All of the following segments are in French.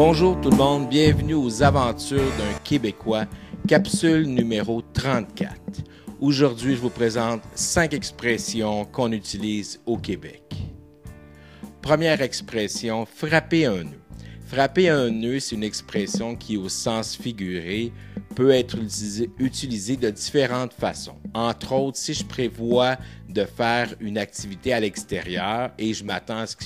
Bonjour tout le monde, bienvenue aux aventures d'un Québécois, capsule numéro 34. Aujourd'hui, je vous présente 5 expressions qu'on utilise au Québec. Première expression, frapper un nœud. Frapper un nœud, c'est une expression qui, au sens figuré, peut être utilisée de différentes façons. Entre autres, si je prévois de faire une activité à l'extérieur et je m'attends à ce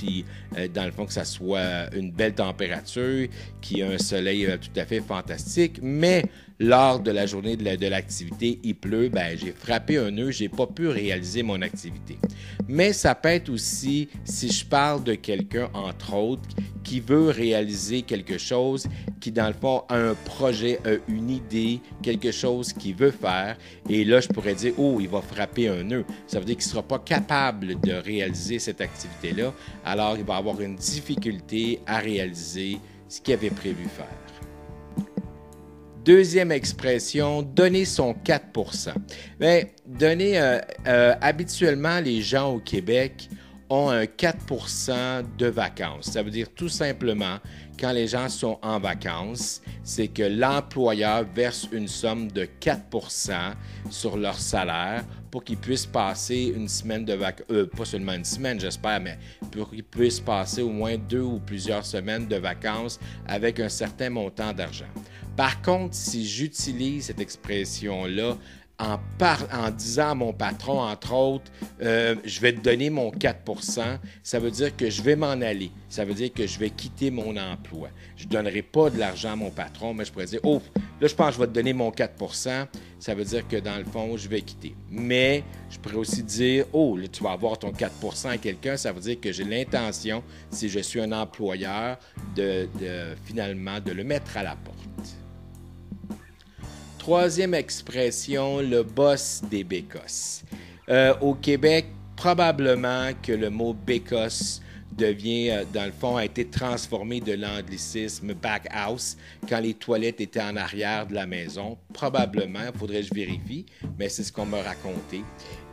dans le fond, que ça soit une belle température, qu'il y ait un soleil tout à fait fantastique, mais lors de la journée de l'activité, il pleut, j'ai frappé un nœud, j'ai pas pu réaliser mon activité. Mais ça peut être aussi, si je parle de quelqu'un, entre autres, qui veut réaliser quelque chose, qui dans le fond a un projet, a une idée, quelque chose qu'il veut faire, et là je pourrais dire, oh, il va frapper un nœud. Ça veut dire qu'il ne sera pas capable de réaliser cette activité-là, alors il va avoir une difficulté à réaliser ce qu'il avait prévu faire. Deuxième expression, donner son 4 habituellement, les gens au Québec ont un 4 de vacances. Ça veut dire tout simplement, quand les gens sont en vacances, c'est que l'employeur verse une somme de 4 sur leur salaire pour qu'ils puissent passer une semaine de vacances, pas seulement une semaine, j'espère, mais pour qu'ils puissent passer au moins 2 ou plusieurs semaines de vacances avec un certain montant d'argent. Par contre, si j'utilise cette expression-là en disant à mon patron, entre autres, je vais te donner mon 4 ça veut dire que je vais m'en aller. Ça veut dire que je vais quitter mon emploi. Je ne donnerai pas de l'argent à mon patron, mais je pourrais dire, oh, là, je pense que je vais te donner mon 4 ça veut dire que dans le fond, je vais quitter. Mais je pourrais aussi dire, oh, là, tu vas avoir ton 4 à quelqu'un, ça veut dire que j'ai l'intention, si je suis un employeur, finalement, de le mettre à la porte. Troisième expression, le boss des bécosses. Au Québec, probablement que le mot bécosse devient, dans le fond, a été transformé de l'anglicisme back house quand les toilettes étaient en arrière de la maison. Probablement, il faudrait que je vérifie, mais c'est ce qu'on m'a raconté.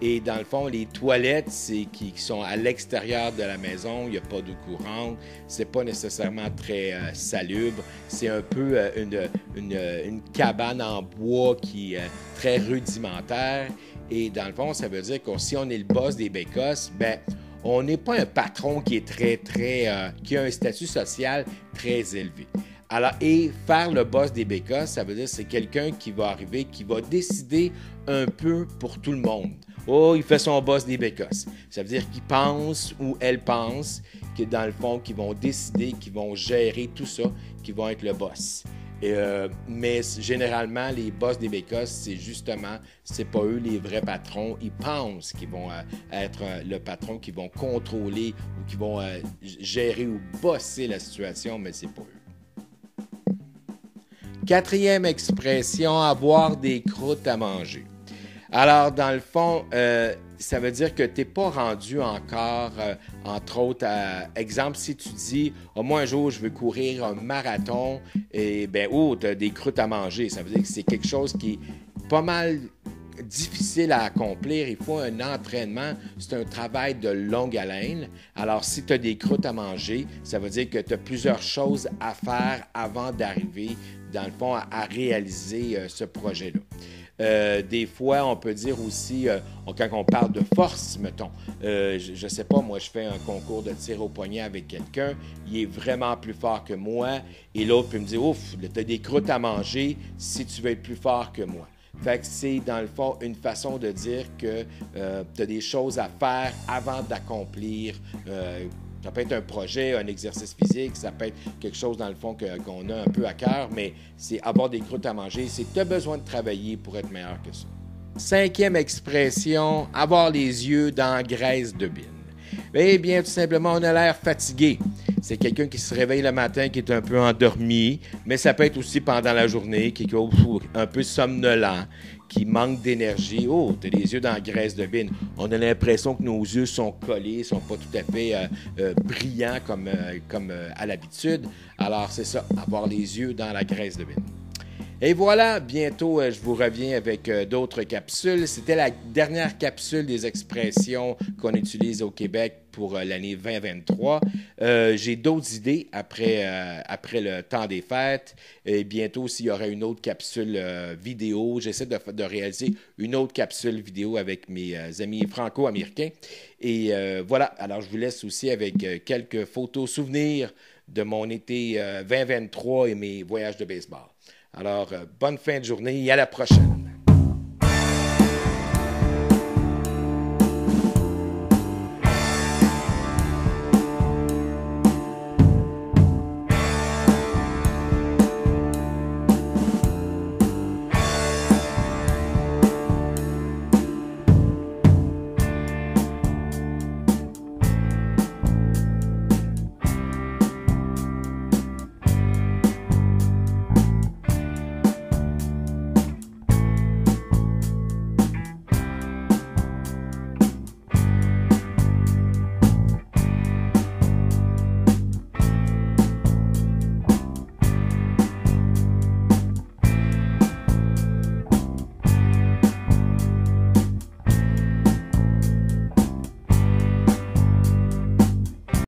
Et dans le fond, les toilettes, qui sont à l'extérieur de la maison, il n'y a pas d'eau courante, c'est pas nécessairement très salubre, c'est un peu une cabane en bois qui est très rudimentaire. Et dans le fond, ça veut dire que si on est le boss des bécosses, on n'est pas un patron qui est qui a un statut social très élevé. Alors, et faire le boss des bécosses, ça veut dire que c'est quelqu'un qui va arriver, qui va décider un peu pour tout le monde. Oh, il fait son boss des bécosses. Ça veut dire qu'il pense ou elle pense que dans le fond, qu'ils vont décider, qu'ils vont gérer tout ça, qu'ils vont être le boss. Mais généralement, les boss des bécosses, c'est pas eux les vrais patrons. Ils pensent qu'ils vont être le patron, qu'ils vont contrôler ou qu'ils vont gérer ou bosser la situation, mais c'est pas eux. Quatrième expression, avoir des croûtes à manger. Alors, dans le fond, ça veut dire que tu n'es pas rendu encore, entre autres, exemple, si tu dis, moi un jour, je veux courir un marathon, et tu as des croûtes à manger. Ça veut dire que c'est quelque chose qui est pas mal difficile à accomplir. Il faut un entraînement. C'est un travail de longue haleine. Alors, si tu as des croûtes à manger, ça veut dire que tu as plusieurs choses à faire avant d'arriver, dans le fond, à réaliser ce projet-là. Des fois, on peut dire aussi, quand on parle de force, mettons, je sais pas, moi, je fais un concours de tir au poignet avec quelqu'un, il est vraiment plus fort que moi, et l'autre peut me dire, ouf, tu as des croûtes à manger si tu veux être plus fort que moi. Fait que c'est, dans le fond, une façon de dire que tu as des choses à faire avant d'accomplir. Ça peut être un projet, un exercice physique, ça peut être quelque chose, dans le fond, qu'on a un peu à cœur, mais c'est avoir des croûtes à manger, c'est que tu as besoin de travailler pour être meilleur que ça. Cinquième expression, avoir les yeux dans la graisse de bine. Eh bien, tout simplement, on a l'air fatigué. C'est quelqu'un qui se réveille le matin, qui est un peu endormi, mais ça peut être aussi pendant la journée, qui est un peu somnolent, qui manque d'énergie. Oh, tu as les yeux dans la graisse de bine. On a l'impression que nos yeux sont collés, sont pas tout à fait brillants comme à l'habitude. Alors, c'est ça, avoir les yeux dans la graisse de bine. Et voilà, bientôt, je vous reviens avec d'autres capsules. C'était la dernière capsule des expressions qu'on utilise au Québec pour l'année 2023. J'ai d'autres idées après le temps des fêtes. Et bientôt, s'il y aura une autre capsule vidéo, j'essaie de réaliser une autre capsule vidéo avec mes amis franco-américains. Et voilà, alors je vous laisse aussi avec quelques photos souvenirs de mon été 2023 et mes voyages de baseball. Alors, bonne fin de journée et à la prochaine.